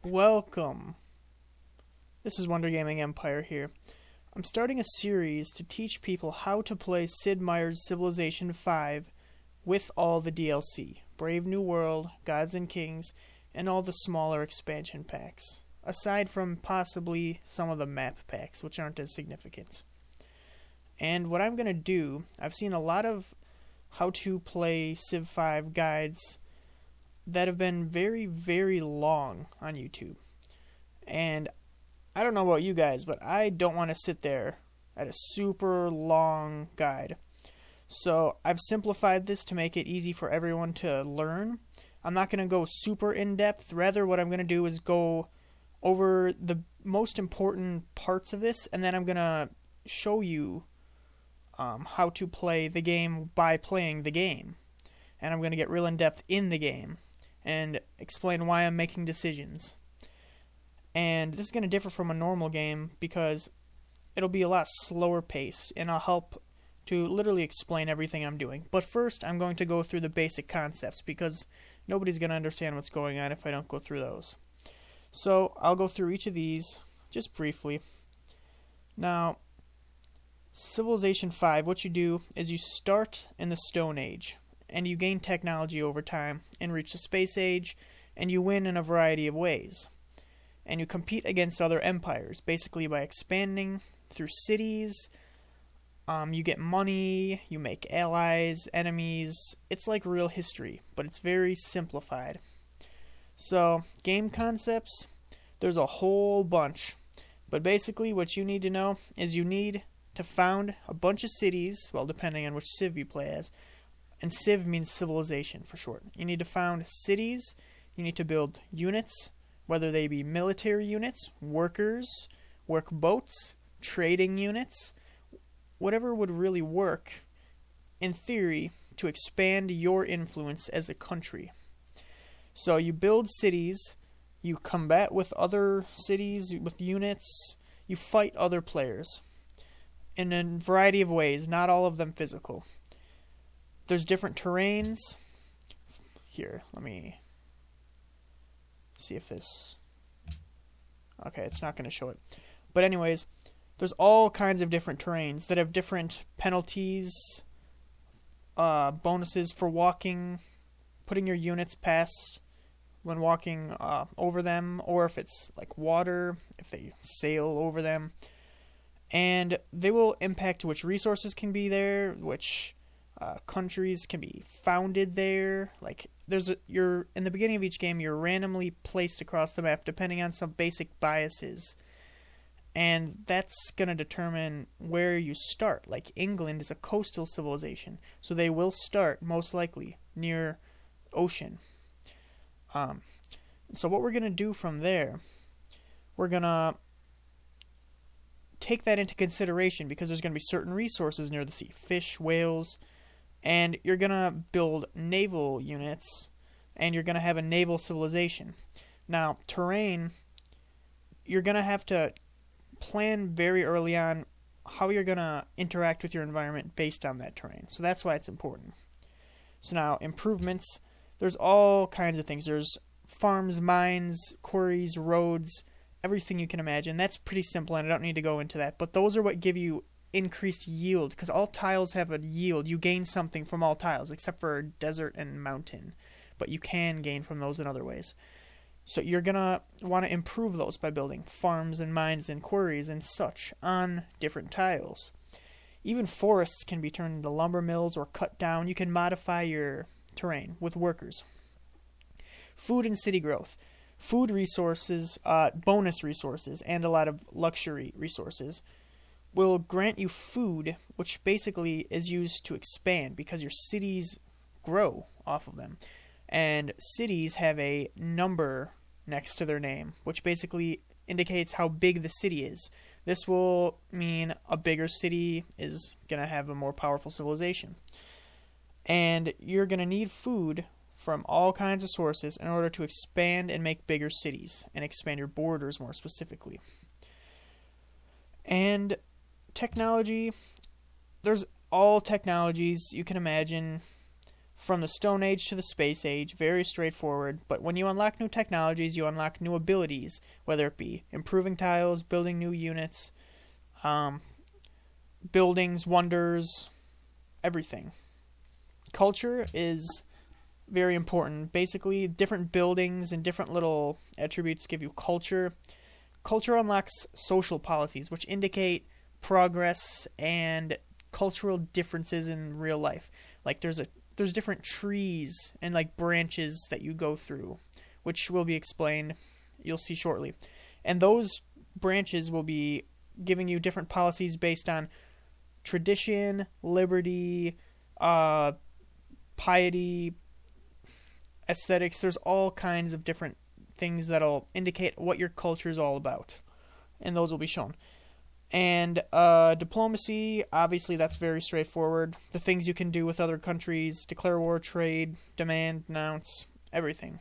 Welcome. This is Wonder Gaming Empire here. I'm starting a series to teach people how to play Sid Meier's Civilization V with all the DLC, Brave New World, Gods and Kings, and all the smaller expansion packs, aside from possibly some of the map packs, which aren't as significant. And what I'm going to do, I've seen a lot of how to play Civ 5 guides that have been very, very long on YouTube. And I don't know about you guys, but I don't want to sit there at a super long guide. So I've simplified this to make it easy for everyone to learn. I'm not going to go super in-depth. Rather, what I'm going to do is go over the most important parts of this, and then I'm going to show you how to play the game by playing the game. And I'm going to get real in-depth in the game and explain why I'm making decisions. And this is going to differ from a normal game because it'll be a lot slower paced, and I'll help to literally explain everything I'm doing. But first, I'm going to go through the basic concepts because nobody's going to understand what's going on if I don't go through those. So I'll go through each of these just briefly. Now, Civilization V, what you do is you start in the Stone Age, and you gain technology over time and reach the Space Age, and you win in a variety of ways. And you compete against other empires, basically by expanding through cities. You get money, you make allies, enemies. It's like real history, but it's very simplified. So, game concepts, there's a whole bunch. But basically what you need to know is you need to found a bunch of cities, well, depending on which civ you play as, and civ means civilization for short. You need to found cities, you need to build units, whether they be military units, workers, work boats, trading units, whatever would really work, in theory, to expand your influence as a country. So you build cities, you combat with other cities, with units, you fight other players in a variety of ways, not all of them physical. There's different terrains. Here, let me see if this... Okay, it's not going to show it. But anyways, there's all kinds of different terrains that have different penalties, bonuses for walking, putting your units past when walking over them, or if it's like water, if they sail over them. And they will impact which resources can be there, which countries can be founded there. Like you're in the beginning of each game, you're randomly placed across the map depending on some basic biases, and that's going to determine where you start. Like England is a coastal civilization, so they will start most likely near ocean. So what we're going to do from there, we're going to take that into consideration because there's going to be certain resources near the sea, fish, whales, and you're going to build naval units, and you're going to have a naval civilization. Now, terrain, you're going to have to plan very early on how you're going to interact with your environment based on that terrain. So that's why it's important. So now, improvements, there's all kinds of things. There's farms, mines, quarries, roads, everything you can imagine. That's pretty simple, and I don't need to go into that. But those are what give you increased yield, because all tiles have a yield. You gain something from all tiles, except for desert and mountain. But you can gain from those in other ways. So you're going to want to improve those by building farms and mines and quarries and such on different tiles. Even forests can be turned into lumber mills or cut down. You can modify your terrain with workers. Food and city growth. Food resources, bonus resources, and a lot of luxury resources will grant you food, which basically is used to expand because your cities grow off of them. And cities have a number next to their name, which basically indicates how big the city is. This will mean a bigger city is going to have a more powerful civilization. And you're going to need food from all kinds of sources in order to expand and make bigger cities and expand your borders more specifically. And technology, there's all technologies you can imagine from the Stone Age to the Space Age, very straightforward. But when you unlock new technologies, you unlock new abilities, whether it be improving tiles, building new units, buildings, wonders, everything. Culture is very important. Basically, different buildings and different little attributes give you culture. Culture unlocks social policies, which indicate progress and cultural differences in real life. Like there's different trees and like branches that you go through, which will be explained, you'll see shortly. And those branches will be giving you different policies based on tradition, liberty, piety, aesthetics. There's all kinds of different things that'll indicate what your culture is all about, and those will be shown. And diplomacy, obviously that's very straightforward. The things you can do with other countries: declare war, trade, demand, denounce, everything.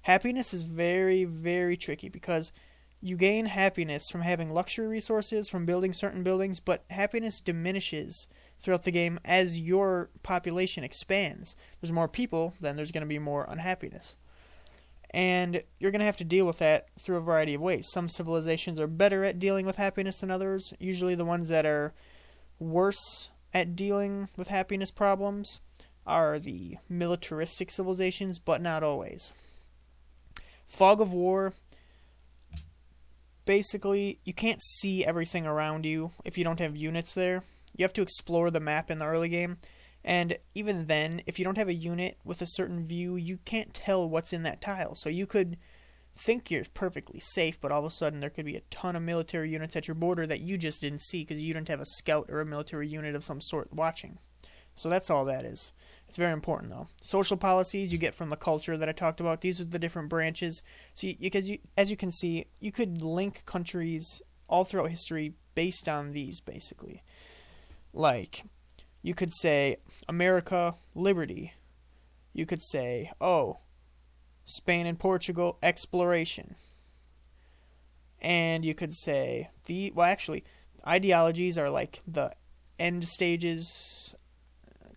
Happiness is very, very tricky because you gain happiness from having luxury resources, from building certain buildings, but happiness diminishes throughout the game as your population expands. There's more people, then there's going to be more unhappiness. And you're going to have to deal with that through a variety of ways. Some civilizations are better at dealing with happiness than others. Usually the ones that are worse at dealing with happiness problems are the militaristic civilizations, but not always. Fog of war. Basically, you can't see everything around you if you don't have units there. You have to explore the map in the early game. And even then, if you don't have a unit with a certain view, you can't tell what's in that tile. So you could think you're perfectly safe, but all of a sudden there could be a ton of military units at your border that you just didn't see because you didn't have a scout or a military unit of some sort watching. So that's all that is. It's very important, though. Social policies you get from the culture that I talked about. These are the different branches. So as you can see, you could link countries all throughout history based on these, basically. Like, you could say, America, liberty. You could say, Spain and Portugal, exploration. And you could say, ideologies are like the end stages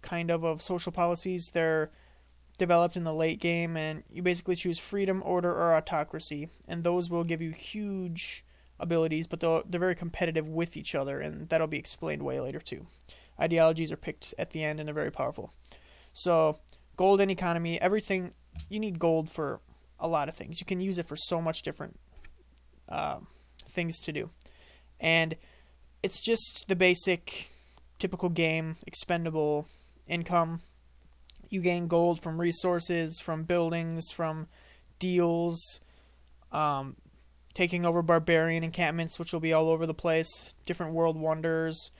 kind of social policies. They're developed in the late game, and you basically choose freedom, order, or autocracy. And those will give you huge abilities, but they're very competitive with each other, and that'll be explained way later too. Ideologies are picked at the end, and they're very powerful. So, gold and economy, everything, you need gold for a lot of things. You can use it for so much different things to do. And it's just the basic, typical game, expendable income. You gain gold from resources, from buildings, from deals, taking over barbarian encampments, which will be all over the place, different world wonders.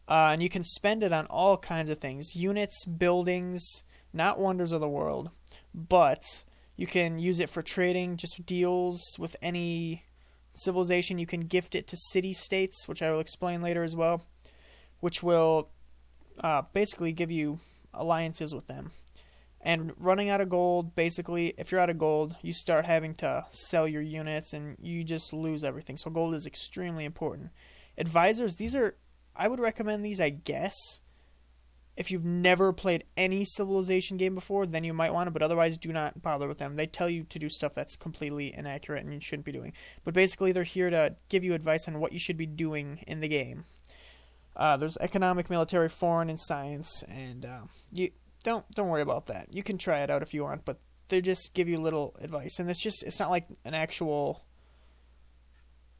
And you can spend it on all kinds of things. Units, buildings, not wonders of the world. But you can use it for trading, just deals with any civilization. You can gift it to city-states, which I will explain later as well, which will basically give you alliances with them. And running out of gold, basically, if you're out of gold, you start having to sell your units, and you just lose everything. So gold is extremely important. Advisors, I would recommend these, I guess. If you've never played any Civilization game before, then you might want to, but otherwise do not bother with them. They tell you to do stuff that's completely inaccurate and you shouldn't be doing. But basically, they're here to give you advice on what you should be doing in the game. There's economic, military, foreign, and science, and you don't worry about that. You can try it out if you want, but they just give you little advice, and it's not like an actual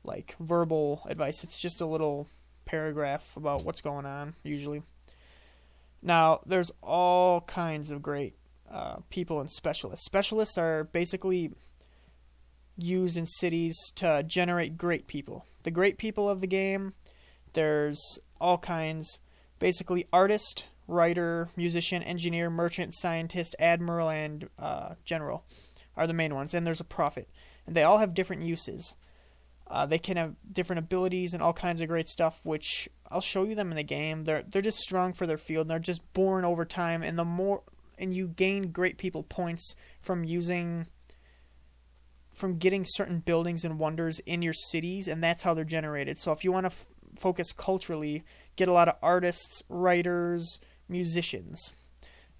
like verbal advice. It's just a little paragraph about what's going on, usually. Now, there's all kinds of great people and specialists. Specialists are basically used in cities to generate great people. The great people of the game, there's all kinds. Basically, artist, writer, musician, engineer, merchant, scientist, admiral, and general are the main ones. And there's a prophet. And they all have different uses. They can have different abilities and all kinds of great stuff, which I'll show you them in the game. They're just strong for their field, and they're just born over time. And you gain great people points from getting certain buildings and wonders in your cities, and that's how they're generated. So if you want to focus culturally, get a lot of artists, writers, musicians.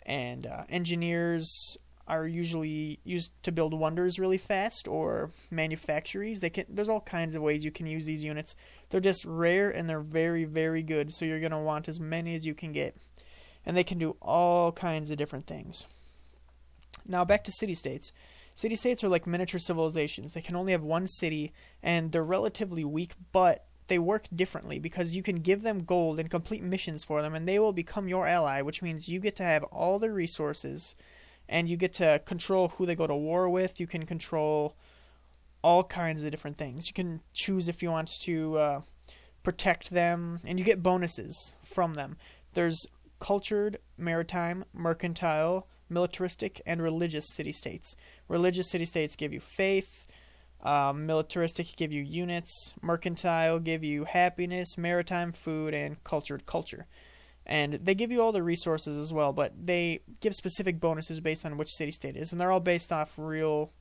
and engineers are usually used to build wonders really fast, or manufactories. There's all kinds of ways you can use these units. They're just rare and they're very, very good, so you're going to want as many as you can get. And they can do all kinds of different things. Now back to city-states. City-states are like miniature civilizations. They can only have one city, and they're relatively weak, but they work differently because you can give them gold and complete missions for them, and they will become your ally, which means you get to have all their resources, and you get to control who they go to war with. You can control all kinds of different things. You can choose if you want to protect them, and you get bonuses from them. There's cultured, maritime, mercantile, militaristic, and religious city-states. Religious city-states give you faith. Militaristic give you units. Mercantile give you happiness, maritime, food, and cultured culture. And they give you all the resources as well, but they give specific bonuses based on which city-state it is, and they're all based off real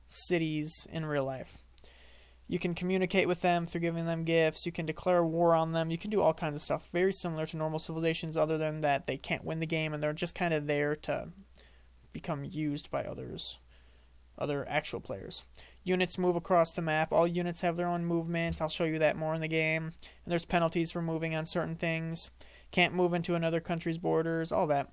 cities in real life. You can communicate with them through giving them gifts. You can declare war on them. You can do all kinds of stuff, very similar to normal civilizations, other than that they can't win the game, and they're just kind of there to become used by other actual players. Units move across the map. All units have their own movement. I'll show you that more in the game. And there's penalties for moving on certain things. Can't move into another country's borders, all that.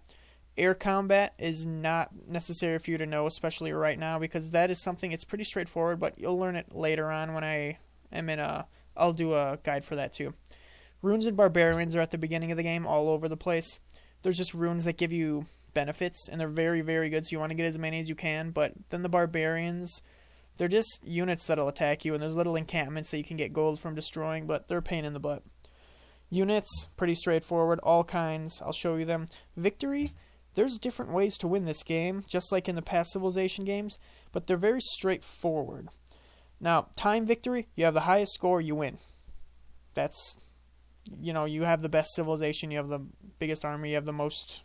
Air combat is not necessary for you to know, especially right now, because that is something, it's pretty straightforward, but you'll learn it later on when I'll do a guide for that too. Runes and barbarians are at the beginning of the game all over the place. There's just runes that give you benefits, and they're very, very good, so you want to get as many as you can, but then the barbarians, they're just units that'll attack you, and there's little encampments that you can get gold from destroying, but they're a pain in the butt. Units, pretty straightforward, all kinds. I'll show you them. Victory, there's different ways to win this game, just like in the past Civilization games, but they're very straightforward. Now, time victory, you have the highest score, you win. That's, you have the best civilization, you have the biggest army, you have the most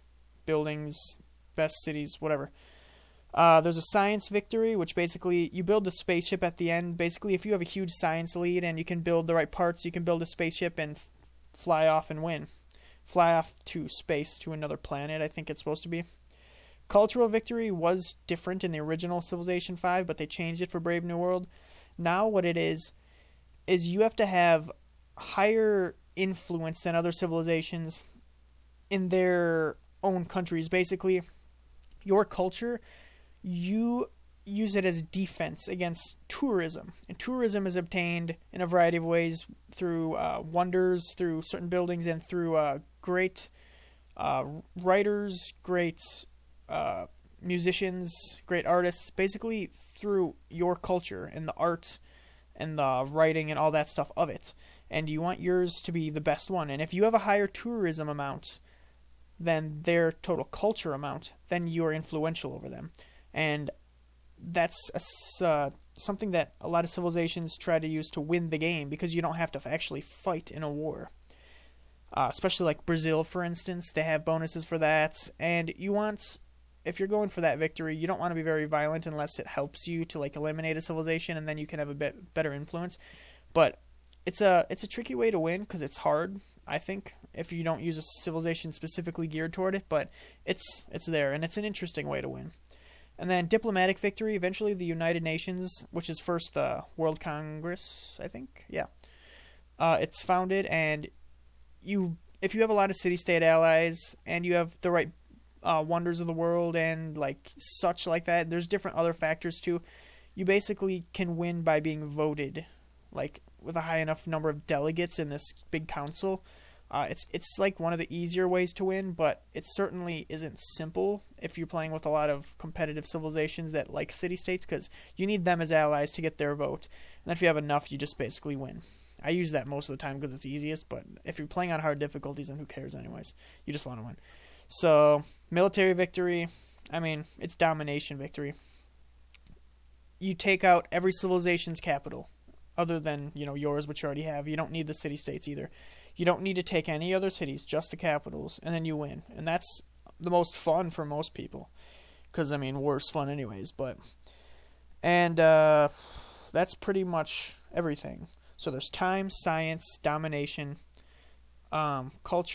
buildings, best cities, whatever. There's a science victory, which basically you build the spaceship at the end. Basically, if you have a huge science lead and you can build the right parts, you can build a spaceship and fly off and win. Fly off to space, to another planet, I think it's supposed to be. Cultural victory was different in the original Civilization 5, but they changed it for Brave New World. Now what it is you have to have higher influence than other civilizations in their own countries. Basically, your culture, you use it as defense against tourism. And tourism is obtained in a variety of ways through wonders, through certain buildings, and through great writers, great musicians, great artists, basically through your culture and the art and the writing and all that stuff of it. And you want yours to be the best one. And if you have a higher tourism amount than their total culture amount, then you're influential over them. And that's something that a lot of civilizations try to use to win the game, because you don't have to actually fight in a war. Especially like Brazil, for instance, they have bonuses for that. And if you're going for that victory, you don't want to be very violent unless it helps you to eliminate a civilization, and then you can have a bit better influence. But it's a tricky way to win, because it's hard, I think, if you don't use a civilization specifically geared toward it. But it's there, and it's an interesting way to win. And then diplomatic victory, eventually the United Nations, which is first the World Congress, I think. Yeah. It's founded, and if you have a lot of city-state allies, and you have the right wonders of the world and such like that, there's different other factors too. You basically can win by being voted, with a high enough number of delegates in this big council. It's one of the easier ways to win, but it certainly isn't simple if you're playing with a lot of competitive civilizations that like city-states, because you need them as allies to get their vote. And if you have enough, you just basically win. I use that most of the time because it's easiest, but if you're playing on hard difficulties, then who cares anyways? You just want to win. So, military victory, it's domination victory. You take out every civilization's capital, other than, yours, which you already have. You don't need the city-states either. You don't need to take any other cities, just the capitals, and then you win. And that's the most fun for most people, because, war's fun anyways. And that's pretty much everything. So there's time, science, domination, culture.